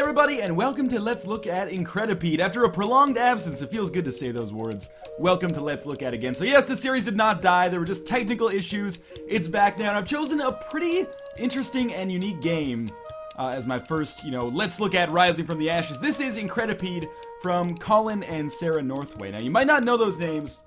everybody, and welcome to Let's Look at Incredipede. After a prolonged absence, it feels good to say those words. Welcome to Let's Look At again. So yes, the series did not die, there were just technical issues. It's back now, and I've chosen a pretty interesting and unique game as my first, Let's Look At Rising from the Ashes. This is Incredipede from Colin and Sarah Northway. Now, you might not know those names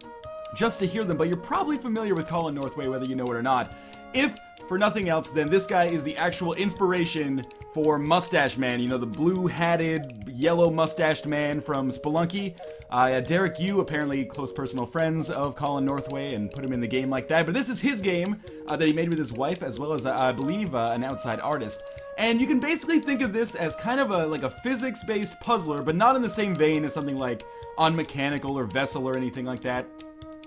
just to hear them, but you're probably familiar with Colin Northway, whether you know it or not. If for nothing else, then this guy is the actual inspiration for Mustache Man. You know, the blue-hatted, yellow-mustached man from Spelunky. Derek Yu, apparently close personal friends of Colin Northway, and put him in the game like that. But this is his game that he made with his wife, as well as, I believe, an outside artist. And you can basically think of this as kind of a physics-based puzzler, but not in the same vein as something like Unmechanical or Vessel or anything like that.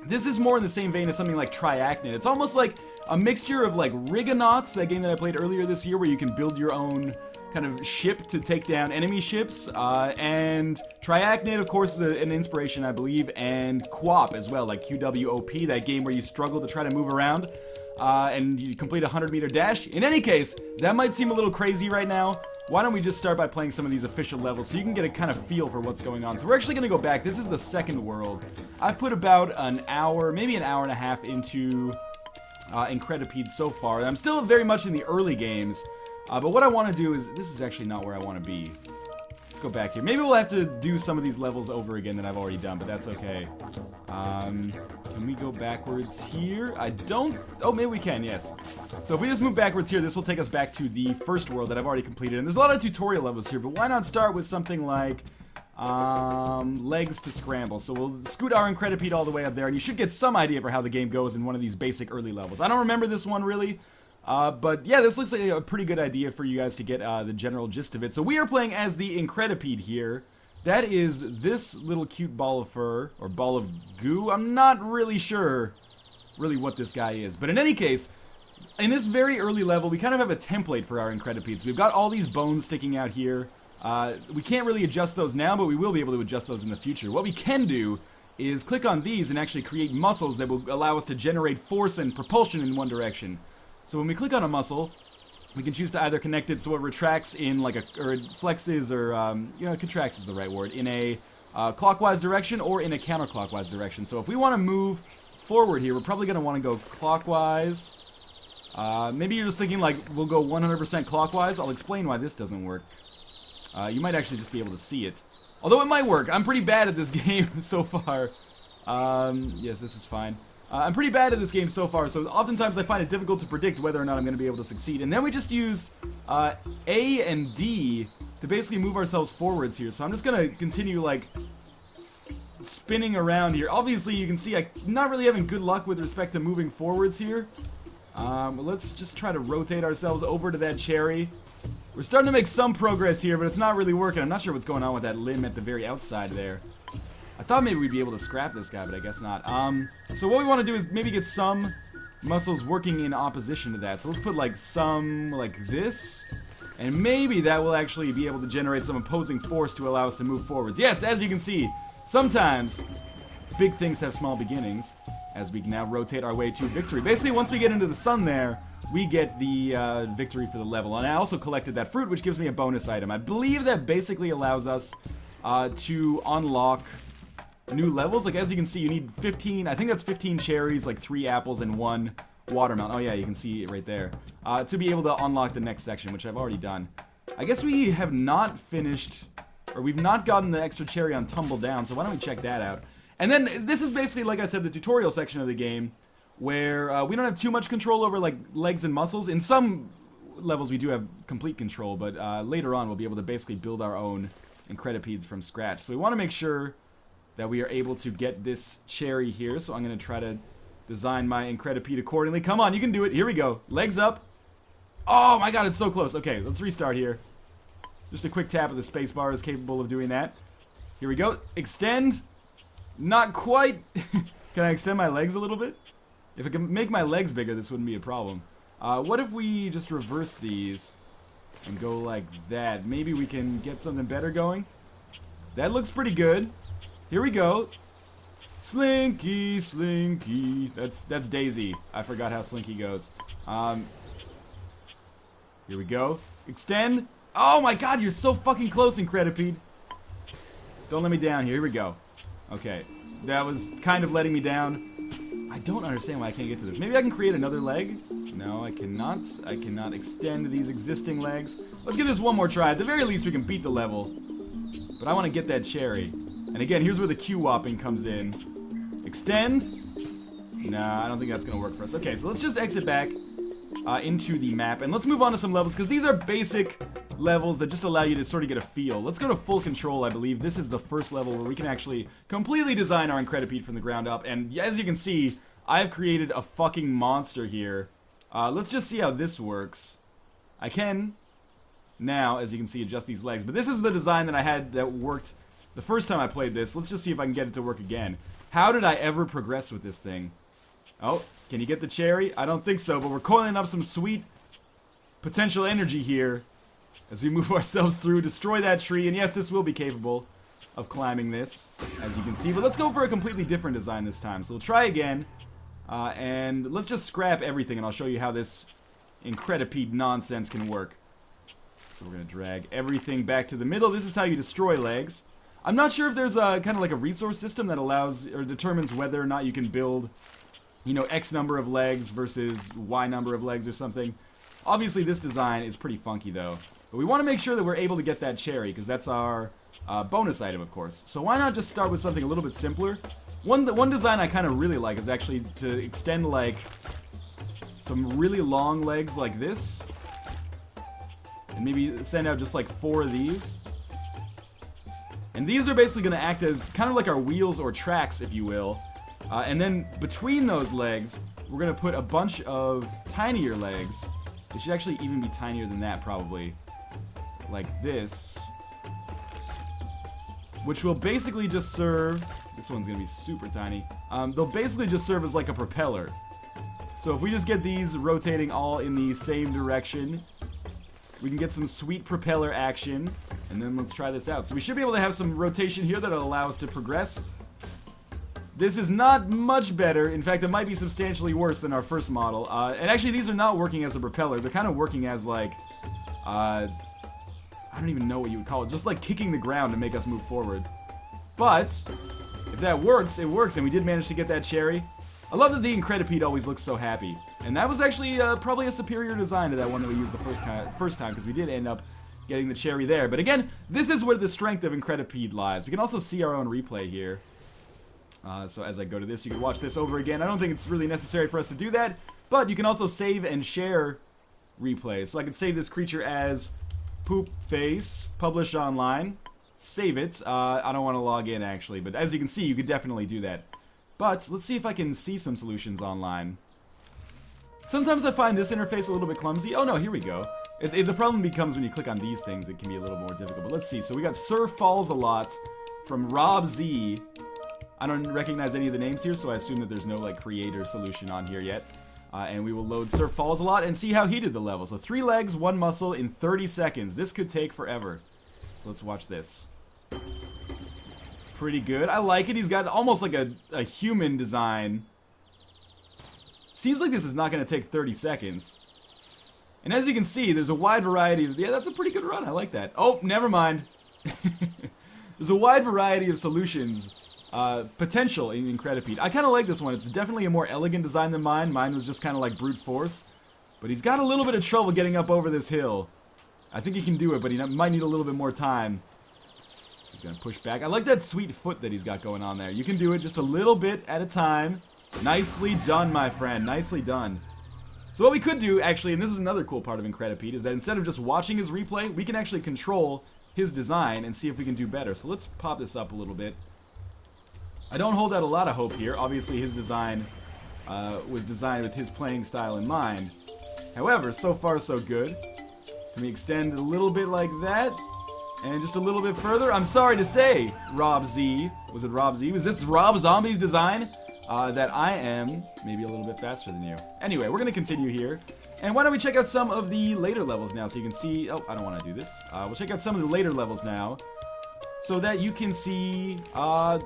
This is more in the same vein as something like Triachnid. It's almost like a mixture of like Rigonauts, that game that I played earlier this year where you can build your own kind of ship to take down enemy ships, and Triachnid, of course, is an inspiration, I believe, and QWOP as well, like QWOP, that game where you struggle to try to move around, and you complete a 100-meter dash. In any case, that might seem a little crazy right now. Why don't we just start by playing some of these official levels so you can get a kind of feel for what's going on. So we're actually going to go back. This is the second world. I've put about an hour, maybe an hour and a half into Incredipede so far. I'm still very much in the early games, but what I want to do is, this is actually not where I want to be. Let's go back here. Maybe we'll have to do some of these levels over again that I've already done, but that's okay. Can we go backwards here? I don't... Oh, maybe we can, yes. So if we just move backwards here, this will take us back to the first world that I've already completed. And there's a lot of tutorial levels here, but why not start with something like legs to scramble. So we'll scoot our Incredipede all the way up there, and you should get some idea for how the game goes in one of these basic early levels. I don't remember this one really, but yeah, this looks like a pretty good idea for you guys to get the general gist of it. So we are playing as the Incredipede here. That is this little cute ball of fur, or ball of goo. I'm not really sure really what this guy is, but in any case, in this very early level, we kind of have a template for our Incredipede. So we've got all these bones sticking out here. We can't really adjust those now, but we will be able to adjust those in the future. What we can do is click on these and actually create muscles that will allow us to generate force and propulsion in one direction. So when we click on a muscle, we can choose to either connect it so it retracts in like or it flexes, or, contracts is the right word, in a clockwise direction or in a counterclockwise direction. So if we want to move forward here, we're probably going to want to go clockwise. Maybe you're just thinking like, we'll go 100% clockwise. I'll explain why this doesn't work. You might actually just be able to see it. Although it might work. I'm pretty bad at this game so far. Yes, this is fine. I'm pretty bad at this game so far, so oftentimes I find it difficult to predict whether or not I'm going to be able to succeed. And then we just use A and D to basically move ourselves forwards here. So I'm just going to continue, like, spinning around here. Obviously, you can see I'm not really having good luck with respect to moving forwards here. Let's just try to rotate ourselves over to that cherry. We're starting to make some progress here, but it's not really working. I'm not sure what's going on with that limb at the very outside there. I thought maybe we'd be able to scrap this guy, but I guess not. So what we want to do is maybe get some muscles working in opposition to that. So let's put like some like this, and maybe that will actually be able to generate some opposing force to allow us to move forwards. Yes, as you can see, sometimes big things have small beginnings, as we can now rotate our way to victory. Basically, once we get into the sun there, we get the victory for the level. And I also collected that fruit, which gives me a bonus item. I believe that basically allows us to unlock new levels. Like, as you can see, you need 15, I think that's 15 cherries, like 3 apples, and 1 watermelon. Oh yeah, you can see it right there. To be able to unlock the next section, which I've already done. I guess we have not finished, or we've not gotten the extra cherry on Tumble Down, so why don't we check that out. And then, this is basically, like I said, the tutorial section of the game, where we don't have too much control over, like, legs and muscles. In some levels we do have complete control, but later on we'll be able to basically build our own Incredipedes from scratch. So we want to make sure that we are able to get this cherry here, so I'm going to try to design my Incredipede accordingly. Come on, you can do it. Here we go. Legs up. Oh my god, it's so close. Okay, let's restart here. Just a quick tap of the spacebar is capable of doing that. Here we go. Extend. Not quite. Can I extend my legs a little bit? If I can make my legs bigger, this wouldn't be a problem. What if we just reverse these and go like that? Maybe we can get something better going. That looks pretty good. Here we go. Slinky, Slinky. That's Daisy. I forgot how Slinky goes. Here we go. Extend. Oh my god, you're so fucking close, Incredipede. Don't let me down here. Here we go. Okay. That was kind of letting me down. I don't understand why I can't get to this. Maybe I can create another leg? No, I cannot. I cannot extend these existing legs. Let's give this one more try. At the very least, we can beat the level. But I want to get that cherry. And again, here's where the Q-whopping comes in. Extend? Nah, I don't think that's going to work for us. Okay, so let's just exit back into the map. And let's move on to some levels, because these are basic levels that just allow you to sort of get a feel. Let's go to full control, I believe. This is the first level where we can actually completely design our Incredipede from the ground up. And as you can see, I've created a fucking monster here. Let's just see how this works. I can now, as you can see, adjust these legs. But this is the design that I had that worked the first time I played this. Let's just see if I can get it to work again. How did I ever progress with this thing? Oh, can you get the cherry? I don't think so, but we're coiling up some sweet potential energy here as we move ourselves through, destroy that tree. And yes, this will be capable of climbing this, as you can see. But let's go for a completely different design this time. So we'll try again. And let's just scrap everything, and I'll show you how this Incredipede nonsense can work. So we're going to drag everything back to the middle. This is how you destroy legs. I'm not sure if there's a kind of like a resource system that allows or determines whether or not you can build, you know, X number of legs versus Y number of legs or something. Obviously, this design is pretty funky, though. But we want to make sure that we're able to get that cherry, because that's our bonus item, of course. So why not just start with something a little bit simpler? One design I kind of really like is actually to extend, like, some really long legs like this. And maybe send out just, like, 4 of these. And these are basically going to act as kind of like our wheels or tracks, if you will. And then between those legs, we're going to put a bunch of tinier legs. It should actually even be tinier than that, probably. Like this. Which will basically just serve... This one's going to be super tiny. They'll basically just serve as like a propeller. So if we just get these rotating all in the same direction, we can get some sweet propeller action. And then let's try this out. So we should be able to have some rotation here that'll allow us to progress. This is not much better. In fact, it might be substantially worse than our first model. And actually, these are not working as a propeller. They're kind of working as, like, I don't even know what you would call it. Just, like, kicking the ground to make us move forward. But if that works, it works. And we did manage to get that cherry. I love that the Incredipede always looks so happy. And that was actually probably a superior design to that one that we used the first time, because we did end up getting the cherry there. But again, this is where the strength of Incredipede lies. We can also see our own replay here. So as I go to this, you can watch this over again. I don't think it's really necessary for us to do that, but you can also save and share replays. So I can save this creature as Poop Face, publish online, save it. I don't want to log in, actually, but as you can see, you could definitely do that. But let's see if I can see some solutions online. Sometimes I find this interface a little bit clumsy. Oh no, here we go. The problem becomes when you click on these things, it can be a little more difficult. But let's see. So we got Surf Falls a Lot from Rob Z. I don't recognize any of the names here, so I assume that there's no, like, creator solution on here yet. And we will load Surf Falls a Lot and see how he did the level. So 3 legs, 1 muscle in 30 seconds. This could take forever. So let's watch this. Pretty good. I like it. He's got almost like a human design. Seems like this is not going to take 30 seconds. And as you can see, there's a wide variety of... Yeah, that's a pretty good run. I like that. Oh, never mind. There's a wide variety of solutions. Potential in Incredipede. I kind of like this one. It's definitely a more elegant design than mine. Mine was just kind of like brute force. But he's got a little bit of trouble getting up over this hill. I think he can do it, but he might need a little bit more time. He's going to push back. I like that sweet foot that he's got going on there. You can do it just a little bit at a time. Nicely done, my friend. Nicely done. So what we could do, actually, and this is another cool part of Incredipede, is that instead of just watching his replay, we can actually control his design and see if we can do better. So let's pop this up a little bit. I don't hold out a lot of hope here. Obviously, his design was designed with his playing style in mind. However, so far so good. Can we extend a little bit like that? And just a little bit further? I'm sorry to say, Rob Z. Was it Rob Z? Was this Rob Zombie's design? That I am maybe a little bit faster than you. Anyway, we're going to continue here. And why don't we check out some of the later levels now so you can see... Oh, I don't want to do this. We'll check out some of the later levels now, so that you can see how...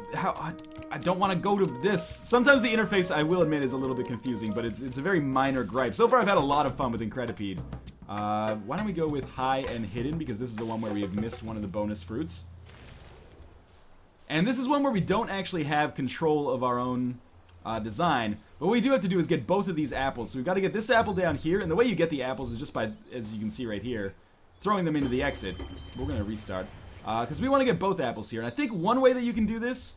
I don't want to go to this. Sometimes the interface, I will admit, is a little bit confusing, but it's a very minor gripe. So far, I've had a lot of fun with Incredipede. Why don't we go with high and hidden, because this is the one where we have missed one of the bonus fruits. And this is one where we don't actually have control of our own design. But what we do have to do is get both of these apples. So we've got to get this apple down here, and the way you get the apples is just by, as you can see right here, throwing them into the exit. We're going to restart. Because we want to get both apples here. And I think one way that you can do this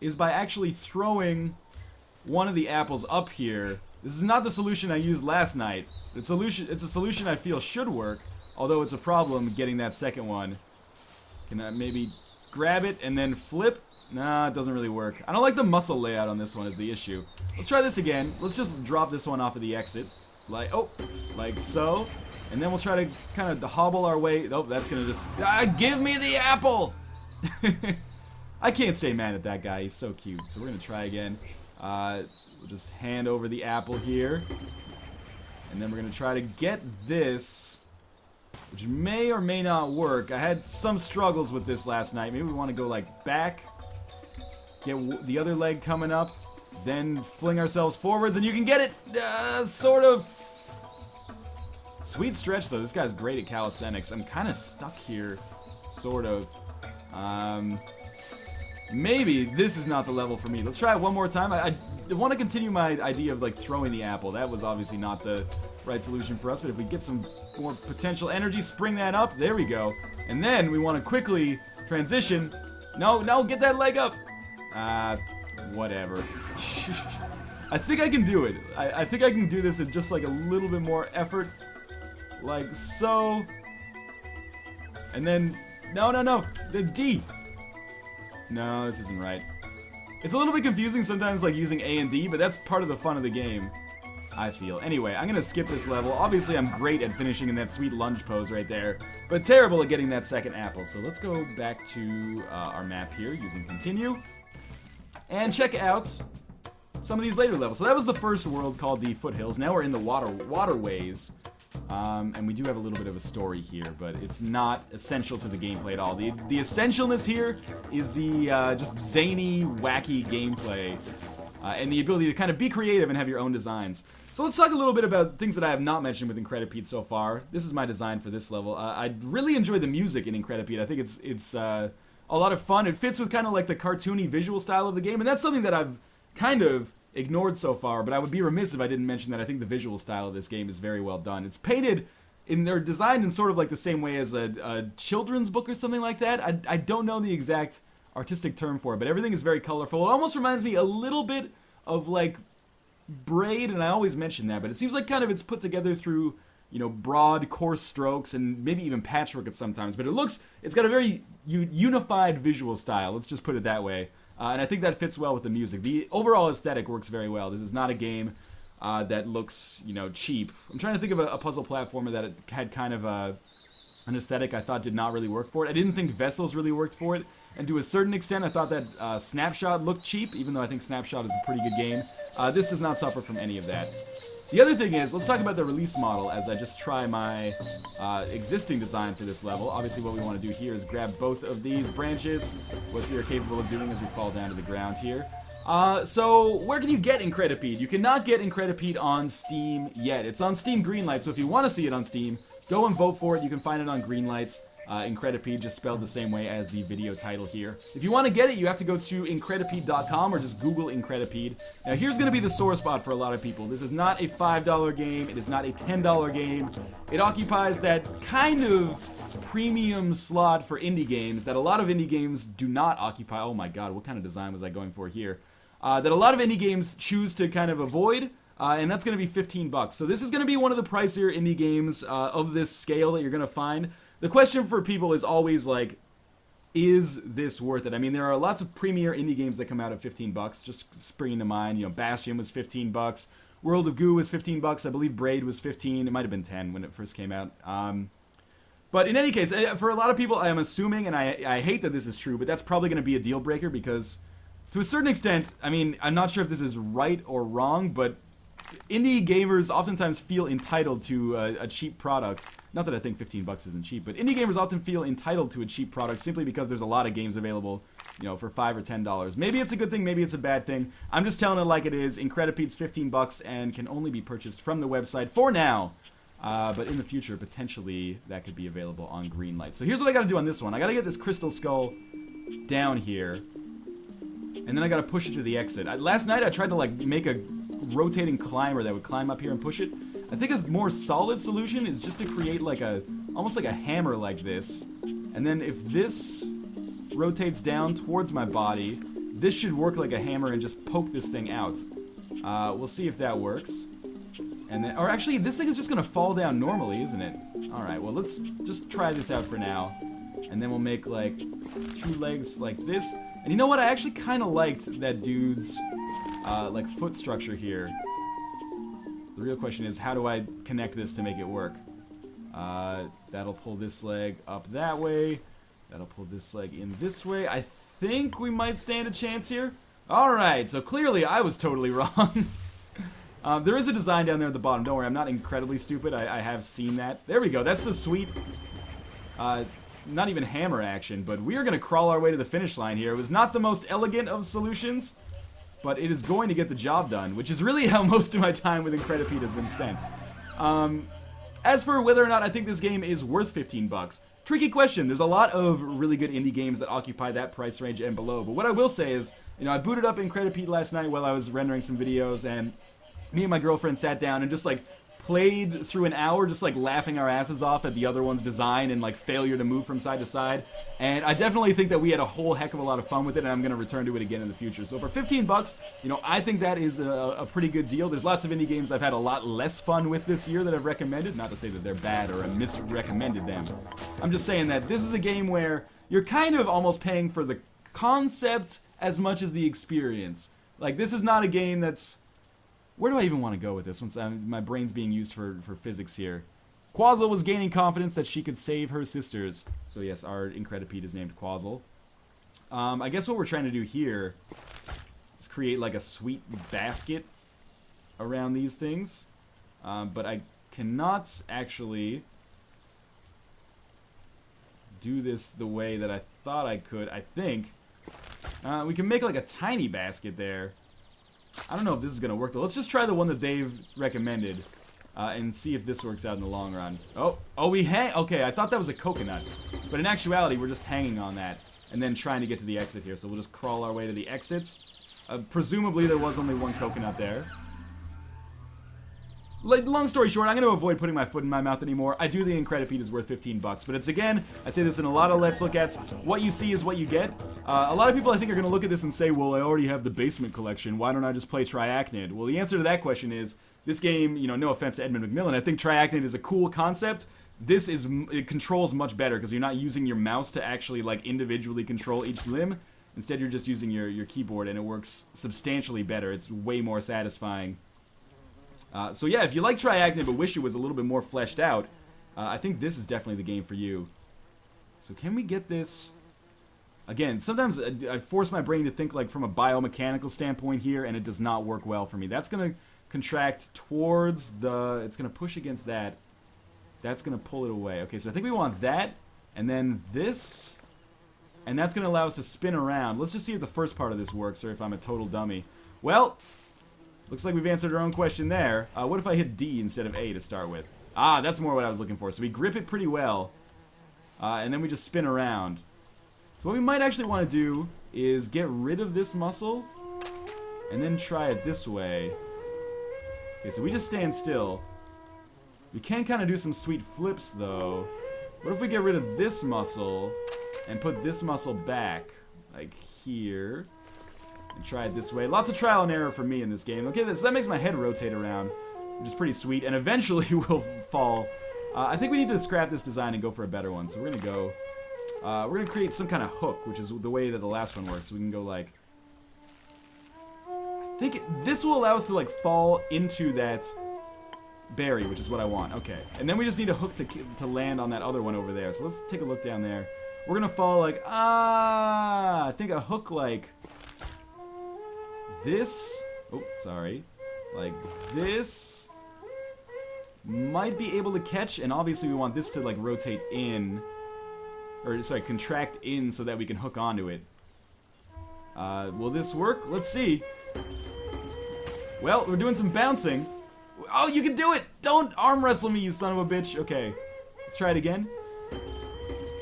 is by actually throwing one of the apples up here. This is not the solution I used last night. It's a solution I feel should work, although it's a problem getting that second one. Can I maybe grab it and then flip? Nah, it doesn't really work. I don't like the muscle layout on this one is the issue. Let's try this again. Let's just drop this one off of the exit. Like so. And then we'll try to kind of hobble our way. Oh, that's going to just... give me the apple! I can't stay mad at that guy. He's so cute. So we're going to try again. We'll just hand over the apple here. And then we're going to try to get this, which may or may not work. I had some struggles with this last night. Maybe we want to go like back, get the other leg coming up, then fling ourselves forwards, and you can get it, sort of. Sweet stretch, though. This guy's great at calisthenics. I'm kind of stuck here, sort of. Maybe this is not the level for me. Let's try it one more time. I want to continue my idea of like throwing the apple. That was obviously not the right solution for us, but if we get some more potential energy, spring that up. There we go. And then we want to quickly transition. No, get that leg up. Whatever. I think I can do it. I think I can do this in just like a little bit more effort. Like so. And then, no, the D. No, this isn't right. It's a little bit confusing sometimes, like using A and D, but that's part of the fun of the game, I feel. Anyway, I'm gonna skip this level. Obviously, I'm great at finishing in that sweet lunge pose right there, but terrible at getting that second apple. So let's go back to our map here using continue and check out some of these later levels. So that was the first world called the Foothills. Now we're in the waterways. And we do have a little bit of a story here, but it's not essential to the gameplay at all. The essentialness here is the just zany, wacky gameplay, and the ability to kind of be creative and have your own designs. So let's talk a little bit about things that I have not mentioned with Incredipede so far. This is my design for this level. I really enjoy the music in Incredipede. I think it's a lot of fun. It fits with kind of like the cartoony visual style of the game, and that's something that I've kind of ignored so far, but I would be remiss if I didn't mention that I think the visual style of this game is very well done. It's painted they're designed in sort of like the same way as a children's book or something like that. I don't know the exact artistic term for it, but everything is very colorful. It almost reminds me a little bit of like Braid, and I always mention that, but it seems like kind of it's put together through, you know, broad, coarse strokes and maybe even patchwork at sometimes, but it's got a very unified visual style, let's just put it that way. And I think that fits well with the music. The overall aesthetic works very well. This is not a game that looks, you know, cheap. I'm trying to think of a puzzle platformer that had kind of an aesthetic I thought did not really work for it. I didn't think Vessels really worked for it. And to a certain extent, I thought that Snapshot looked cheap, even though I think Snapshot is a pretty good game. This does not suffer from any of that. The other thing is, let's talk about the release model as I just try my existing design for this level. Obviously what we want to do here is grab both of these branches, which we are capable of doing as we fall down to the ground here. So where can you get Incredipede? You cannot get Incredipede on Steam yet. It's on Steam Greenlight, so if you want to see it on Steam, go and vote for it. You can find it on Greenlight. Incredipede, just spelled the same way as the video title here. If you want to get it, you have to go to Incredipede.com or just Google Incredipede. Now, here's going to be the sore spot for a lot of people. This is not a $5 game. It is not a $10 game. It occupies that kind of premium slot for indie games that a lot of indie games do not occupy. Oh my god, what kind of design was I going for here? That a lot of indie games choose to kind of avoid. And that's going to be $15. So this is going to be one of the pricier indie games of this scale that you're going to find. The question for people is always like, is this worth it? I mean, there are lots of premier indie games that come out at $15. Just springing to mind, you know, Bastion was $15. World of Goo was $15. I believe Braid was $15. It might have been 10 when it first came out. But in any case, for a lot of people, I am assuming, and I hate that this is true, but that's probably going to be a deal breaker because, to a certain extent, I mean, I'm not sure if this is right or wrong, but indie gamers oftentimes feel entitled to a cheap product. Not that I think $15 isn't cheap, but indie gamers often feel entitled to a cheap product simply because there's a lot of games available, you know, for $5 or $10. Maybe it's a good thing, maybe it's a bad thing. I'm just telling it like it is. Incredipede's $15 and can only be purchased from the website for now. But in the future, potentially, that could be available on Greenlight. So here's what I gotta do on this one. I gotta get this crystal skull down here. And then I gotta push it to the exit. Last night I tried to like make a rotating climber that would climb up here and push it. I think a more solid solution is just to create like almost like a hammer like this. And then if this rotates down towards my body, this should work like a hammer and just poke this thing out. We'll see if that works. And then, or actually, this thing is just gonna fall down normally, isn't it? Alright, well, let's just try this out for now. And then we'll make, like, 2 legs like this. And you know what? I actually kind of liked that dude's, like, foot structure here. The real question is, how do I connect this to make it work? That'll pull this leg up that way. That'll pull this leg in this way. I think we might stand a chance here. Alright, so clearly I was totally wrong. There is a design down there at the bottom. Don't worry, I'm not incredibly stupid. I have seen that. There we go. That's the sweet, not even hammer action, but we are going to crawl our way to the finish line here. It was not the most elegant of solutions, but it is going to get the job done, which is really how most of my time with Incredipede has been spent. As for whether or not I think this game is worth 15 bucks, tricky question. There's a lot of really good indie games that occupy that price range and below, but what I will say is, you know, I booted up Incredipede last night while I was rendering some videos, and me and my girlfriend sat down and just like played through an hour just like laughing our asses off at the other one's design and like failure to move from side to side. And I definitely think that we had a whole heck of a lot of fun with it, and I'm going to return to it again in the future. So for 15 bucks, you know, I think that is a pretty good deal. There's lots of indie games I've had a lot less fun with this year that I've recommended. Not to say that they're bad or I misrecommended them. I'm just saying that this is a game where you're kind of almost paying for the concept as much as the experience. Like, this is not a game that's... Where do I even want to go with this once my brain's being used for physics here? Quazzle was gaining confidence that she could save her sisters. So yes, our Incredipede is named Quazzle. I guess what we're trying to do here is create like a sweet basket around these things. But I cannot actually do this the way that I thought I could, I think. We can make like a tiny basket there. I don't know if this is going to work, though. Let's just try the one that they've recommended and see if this works out in the long run. Oh, we hang... Okay, I thought that was a coconut. But in actuality, we're just hanging on that and then trying to get to the exit here. So we'll just crawl our way to the exits. Presumably, there was only one coconut there. Long story short, I'm going to avoid putting my foot in my mouth anymore. I do think Incredipede is worth 15 bucks, but it's, again, I say this in a lot of Let's Look Ats, what you see is what you get. A lot of people, I think, are going to look at this and say, well, I already have the Basement Collection, why don't I just play Triachnid? Well, the answer to that question is, this game, you know, no offense to Edmund McMillan, I think Triachnid is a cool concept. It controls much better, because you're not using your mouse to actually, like, individually control each limb. Instead, you're just using your keyboard, and it works substantially better. It's way more satisfying. So yeah, if you like Triachnid but wish it was a little bit more fleshed out, I think this is definitely the game for you. So can we get this... Again, sometimes I force my brain to think like from a biomechanical standpoint here, and it does not work well for me. That's going to contract towards the... It's going to push against that. That's going to pull it away. Okay, so I think we want that, and then this, and that's going to allow us to spin around. Let's just see if the first part of this works, or if I'm a total dummy. Well... Looks like we've answered our own question there. What if I hit D instead of A to start with? Ah, that's more what I was looking for. So we grip it pretty well, and then we just spin around. So what we might actually want to do is get rid of this muscle, and then try it this way. Okay, so we just stand still. We can kind of do some sweet flips, though. What if we get rid of this muscle, and put this muscle back, like here? And try it this way. Lots of trial and error for me in this game. Okay, that makes my head rotate around, which is pretty sweet, and eventually we'll fall. I think we need to scrap this design and go for a better one, so we're gonna go... we're gonna create some kind of hook, which is the way that the last one works. So we can go like... I think this will allow us to like fall into that berry, which is what I want. Okay, and then we just need a hook to land on that other one over there. So let's take a look down there. We're gonna fall like... I think a hook like... This, oh, sorry, like this might be able to catch, and obviously we want this to like rotate in, or sorry, contract in so that we can hook onto it. Will this work? Let's see. Well, we're doing some bouncing. Oh, you can do it! Don't arm wrestle me, you son of a bitch. Okay, let's try it again.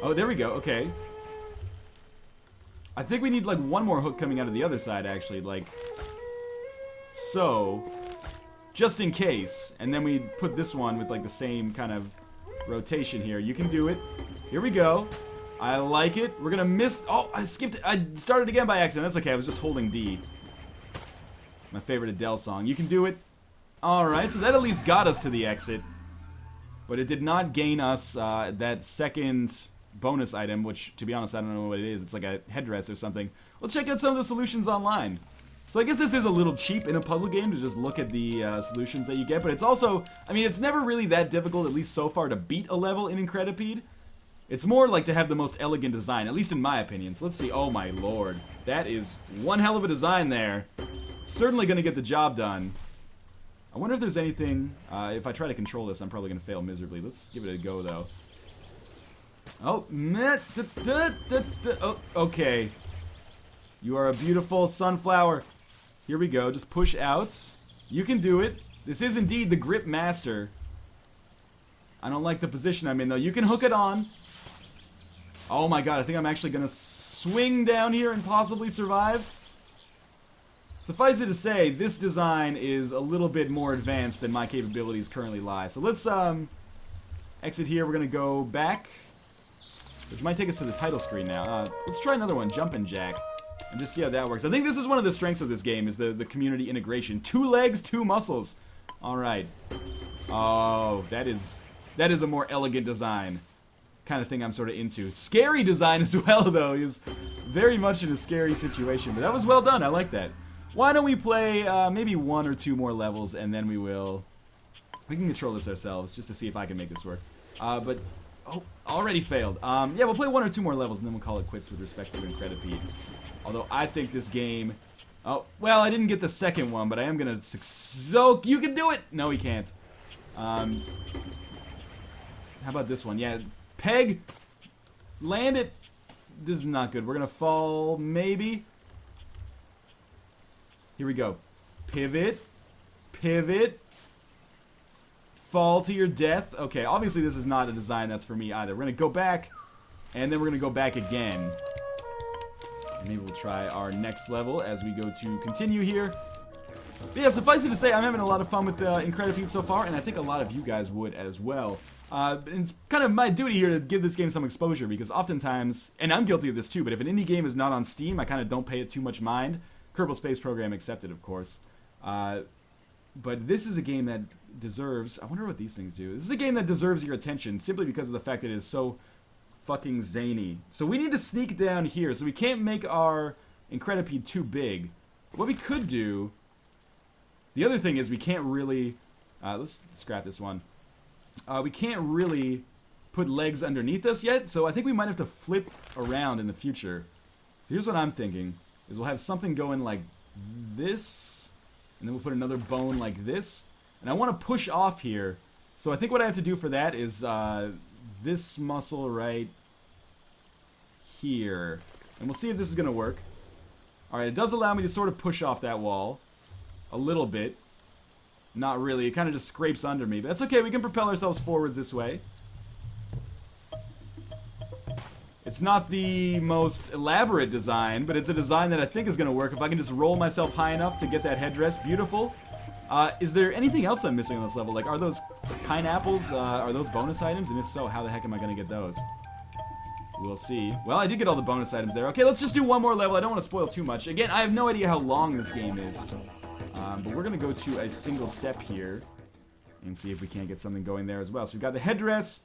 Oh, there we go. Okay. I think we need like one more hook coming out of the other side, actually. Like, so, just in case. And then we put this one with like the same kind of rotation here. You can do it. Here we go. I like it. We're gonna miss. Oh, I skipped it. I started again by accident. That's okay. I was just holding D. My favorite Adele song. You can do it. Alright, so that at least got us to the exit. But it did not gain us that second bonus item, which, to be honest, I don't know what it is. It's like a headdress or something. Let's check out some of the solutions online. So I guess this is a little cheap in a puzzle game to just look at the solutions that you get, but it's also, I mean, it's never really that difficult, at least so far, to beat a level in Incredipede. It's more like to have the most elegant design, at least in my opinion. So let's see. Oh my lord. That is one hell of a design there. Certainly gonna get the job done. I wonder if there's anything, if I try to control this, I'm probably gonna fail miserably. Let's give it a go, though. Oh, oh, okay. You are a beautiful sunflower. Here we go, just push out. You can do it. This is indeed the grip master. I don't like the position I'm in, though. You can hook it on. Oh my god, I think I'm actually gonna swing down here and possibly survive. Suffice it to say, this design is a little bit more advanced than my capabilities currently lie. So let's exit here. We're gonna go back, which might take us to the title screen now. Let's try another one, Jumpin' Jack, and just see how that works. I think this is one of the strengths of this game, is the community integration. 2 legs, 2 muscles. All right. Oh, that is a more elegant design. Kind of thing I'm sort of into. Scary design as well, though. He's very much in a scary situation, but that was well done. I like that. Why don't we play maybe 1 or 2 more levels, and then we can control this ourselves, just to see if I can make this work. But, oh, already failed. Yeah, we'll play 1 or 2 more levels, and then we'll call it quits with respect to Incredipede. Although I think this game, oh, well, I didn't get the second one, but I am gonna so you can do it. No, he can't. How about this one? Yeah, peg, land it. This is not good. We're gonna fall, maybe. Here we go. Pivot. Pivot. Fall to your death. Okay, obviously this is not a design that's for me either. We're going to go back, and then we're going to go back again. And maybe we'll try our next level as we go to continue here. But yeah, suffice it to say, I'm having a lot of fun with Incredipede so far, and I think a lot of you guys would as well. And it's kind of my duty here to give this game some exposure, because oftentimes, and I'm guilty of this too, but if an indie game is not on Steam, I kind of don't pay it too much mind. Kerbal Space Program accepted, of course. But this is a game that deserves... I wonder what these things do. This is a game that deserves your attention simply because of the fact that it is so fucking zany. So we need to sneak down here. So we can't make our Incredipede too big. What we could do... The other thing is we can't really... let's scrap this one. We can't really put legs underneath us yet, so I think we might have to flip around in the future. So here's what I'm thinking. Is we'll have something going like this, and then we'll put another bone like this, and I want to push off here, so I think what I have to do for that is this muscle right here, and we'll see if this is going to work. Alright, it does allow me to sort of push off that wall a little bit. Not really, it kind of just scrapes under me, but that's okay, we can propel ourselves forwards this way. It's not the most elaborate design, but it's a design that I think is going to work if I can just roll myself high enough to get that headdress. Beautiful. Is there anything else I'm missing on this level? Like, are those pineapples, are those bonus items? And if so, how the heck am I going to get those? We'll see. Well, I did get all the bonus items there. Okay, let's just do 1 more level. I don't want to spoil too much. Again, I have no idea how long this game is. But we're going to go to a single step here and see if we can't get something going there as well. So we've got the headdress.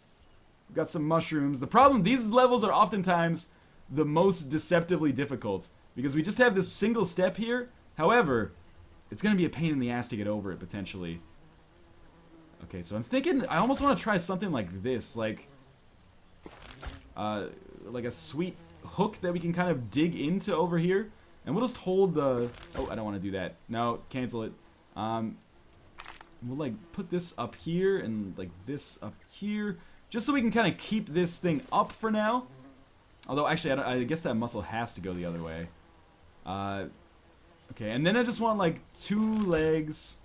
We've got some mushrooms. The problem, these levels are oftentimes the most deceptively difficult because we just have this single step here. However, it's going to be a pain in the ass to get over it, potentially. Okay, so I'm thinking, I almost want to try something like this, like a sweet hook that we can kind of dig into over here. And we'll just hold the, oh, I don't want to do that. No, cancel it. We'll like put this up here and like this up here. Just so we can kind of keep this thing up for now. Although, actually, I guess that muscle has to go the other way. Okay, and then I just want, like, 2 legs.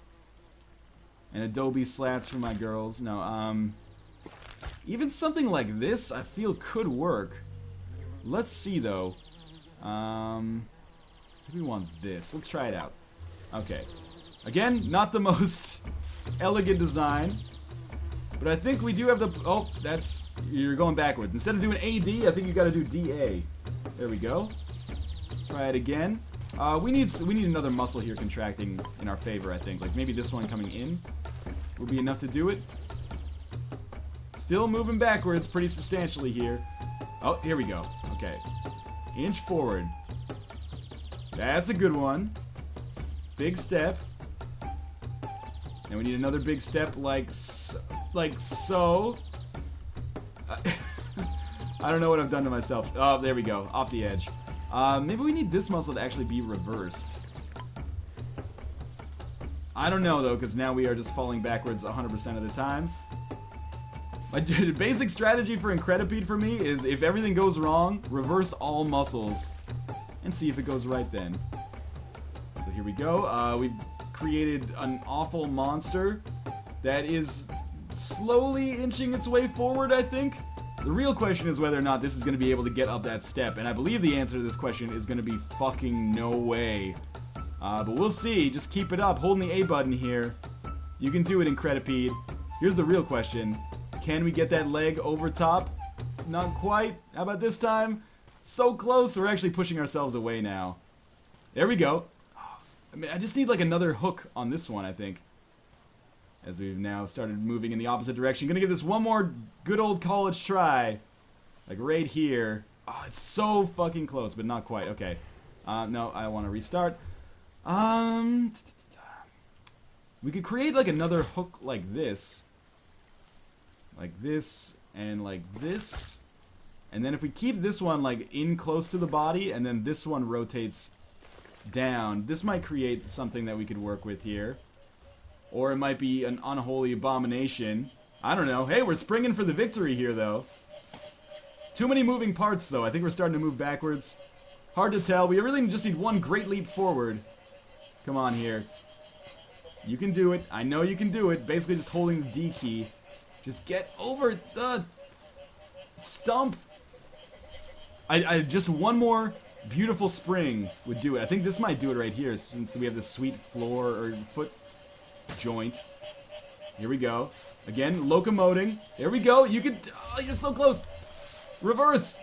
And Adobe slats for my girls. No, even something like this I feel could work. Let's see though. I think we want this. Let's try it out. Okay. Again, not the most elegant design. But I think we do have the... Oh, that's... You're going backwards. Instead of doing AD, I think you gotta do DA. There we go. Try it again. We need another muscle here contracting in our favor, I think. Like maybe this one coming in will be enough to do it. Still moving backwards pretty substantially here. Oh, here we go. Okay. Inch forward. That's a good one. Big step. And we need another big step like so. I don't know what I've done to myself. Oh, there we go. Off the edge. Maybe we need this muscle to actually be reversed. I don't know, though, because now we are just falling backwards 100% of the time. My basic strategy for Incredipede for me is if everything goes wrong, reverse all muscles. And see if it goes right then. So here we go. We've created an awful monster that is slowly inching its way forward, I think. The real question is whether or not this is going to be able to get up that step, and I believe the answer to this question is going to be fucking no way. But we'll see. Just keep it up. Holding the A button here. You can do it, Incredipede. Here's the real question. Can we get that leg over top? Not quite. How about this time? So close. We're actually pushing ourselves away now. There we go. I mean, I just need like another hook on this one, I think. As we've now started moving in the opposite direction. Gonna give this one more good old college try. Like right here. Oh, it's so fucking close, but not quite. Okay. No, I want to restart. We could create like another hook like this. Like this and like this. And then if we keep this one like in close to the body and then this one rotates down, this might create something that we could work with here. Or it might be an unholy abomination. I don't know. Hey, we're springing for the victory here, though. Too many moving parts, though. I think we're starting to move backwards. Hard to tell. We really just need one great leap forward. Come on here. You can do it. I know you can do it. Basically just holding the D key. Just get over the stump. I just one more beautiful spring would do it. I think this might do it right here, since we have this sweet floor or foot joint. Here we go. Again, locomoting. There we go. You can... Oh, you're so close. Reverse.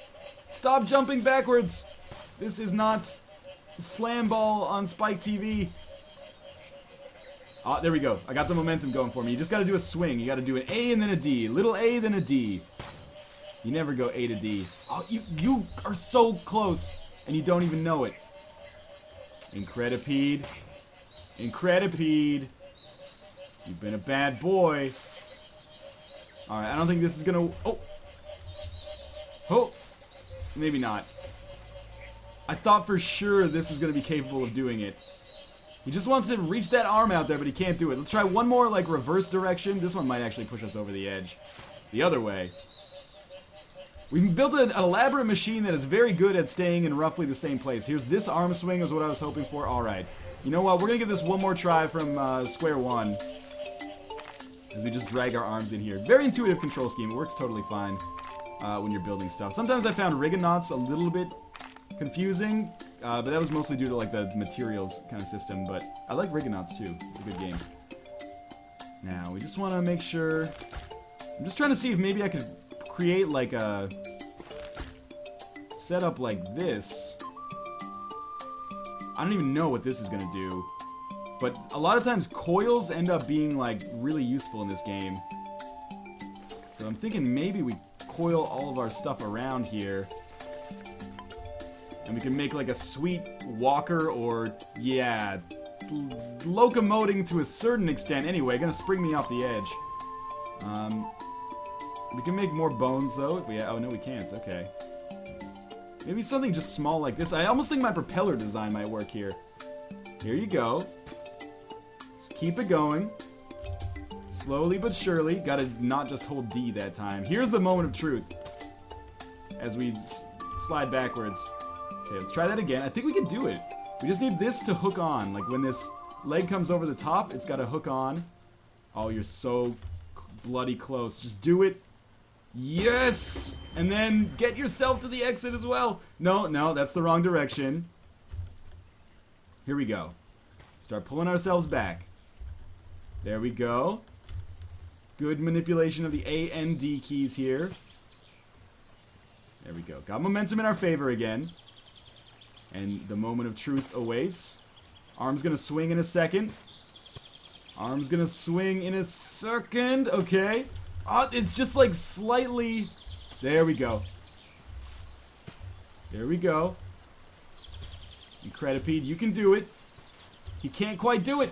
Stop jumping backwards. This is not Slam Ball on Spike TV. Ah, there we go. I got the momentum going for me. You just got to do a swing. You got to do an A and then a D. Little A, then a D. You never go A to D. Oh, you are so close, and you don't even know it. Incredipede. Incredipede. You've been a bad boy. Alright, I don't think this is gonna... Oh! Oh! Maybe not. I thought for sure this was gonna be capable of doing it. He just wants to reach that arm out there, but he can't do it. Let's try one more, like, reverse direction. This one might actually push us over the edge. The other way. We've built an elaborate machine that is very good at staying in roughly the same place. Here's this arm swing is what I was hoping for. Alright. You know what? We're gonna give this one more try from square one. As we just drag our arms in here. Very intuitive control scheme. It works totally fine when you're building stuff. Sometimes I found Rigonauts a little bit confusing, but that was mostly due to like the materials kind of system. But I like Rigonauts too. It's a good game. Now, we just want to make sure... I'm just trying to see if maybe I could create like a setup like this. I don't even know what this is going to do. But a lot of times coils end up being like really useful in this game. So I'm thinking maybe we coil all of our stuff around here. And we can make like a sweet walker or, yeah, locomoting to a certain extent anyway. Gonna spring me off the edge. We can make more bones though if we... Oh no, we can't. Okay. Maybe something just small like this. I almost think my propeller design might work here. Here you go. Keep it going. Slowly but surely. Gotta not just hold D that time. Here's the moment of truth. As we slide backwards. Okay, let's try that again. I think we can do it. We just need this to hook on. Like when this leg comes over the top, it's gotta hook on. Oh, you're so bloody close. Just do it. Yes! And then get yourself to the exit as well. No, no, that's the wrong direction. Here we go. Start pulling ourselves back. There we go. Good manipulation of the A and D keys here. There we go. Got momentum in our favor again. And the moment of truth awaits. Arm's gonna swing in a second. Arm's gonna swing in a second. Okay. Oh, it's just like slightly... There we go. There we go. Incredipede, you can do it. He can't quite do it.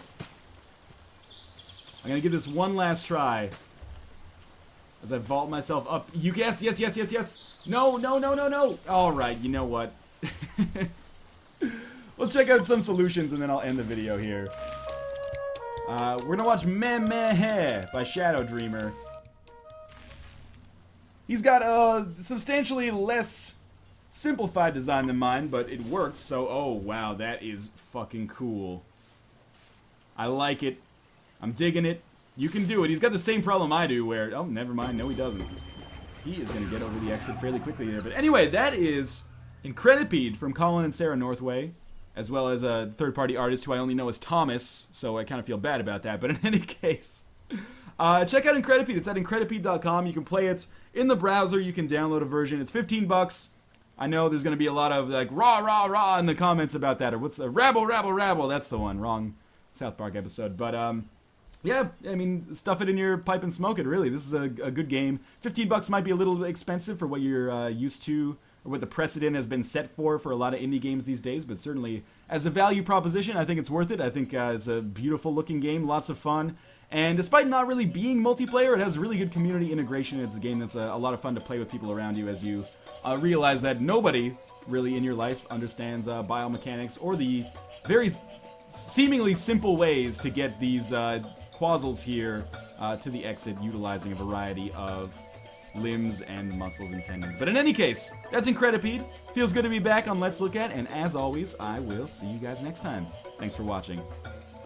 I'm gonna give this one last try. As I vault myself up. You guess, yes, yes, yes, yes. No, no, no, no, no. Alright, you know what? Let's check out some solutions and then I'll end the video here. We're gonna watch Meh Meh Heh by Shadow Dreamer. He's got a substantially less simplified design than mine, but it works, so oh wow, that is fucking cool. I like it. I'm digging it. You can do it. He's got the same problem I do where, oh, never mind, no he doesn't. He is gonna get over the exit fairly quickly there, but anyway, that is Incredipede from Colin and Sarah Northway, as well as a third-party artist who I only know as Thomas, so I kind of feel bad about that, but in any case... check out Incredipede. It's at Incredipede.com. You can play it in the browser. You can download a version. It's $15. I know there's going to be a lot of like rah rah rah in the comments about that, or what's rabble rabble rabble. That's the one. Wrong South Park episode. But yeah, I mean, stuff it in your pipe and smoke it. Really, this is a good game. $15 might be a little expensive for what you're used to, or what the precedent has been set for a lot of indie games these days. But certainly, as a value proposition, I think it's worth it. I think it's a beautiful looking game, lots of fun. And despite not really being multiplayer, it has really good community integration. It's a game that's a lot of fun to play with people around you as you realize that nobody really in your life understands biomechanics or the very seemingly simple ways to get these quazzles here to the exit, utilizing a variety of limbs and muscles and tendons. But in any case, that's Incredipede. Feels good to be back on Let's Look At, and as always, I will see you guys next time. Thanks for watching.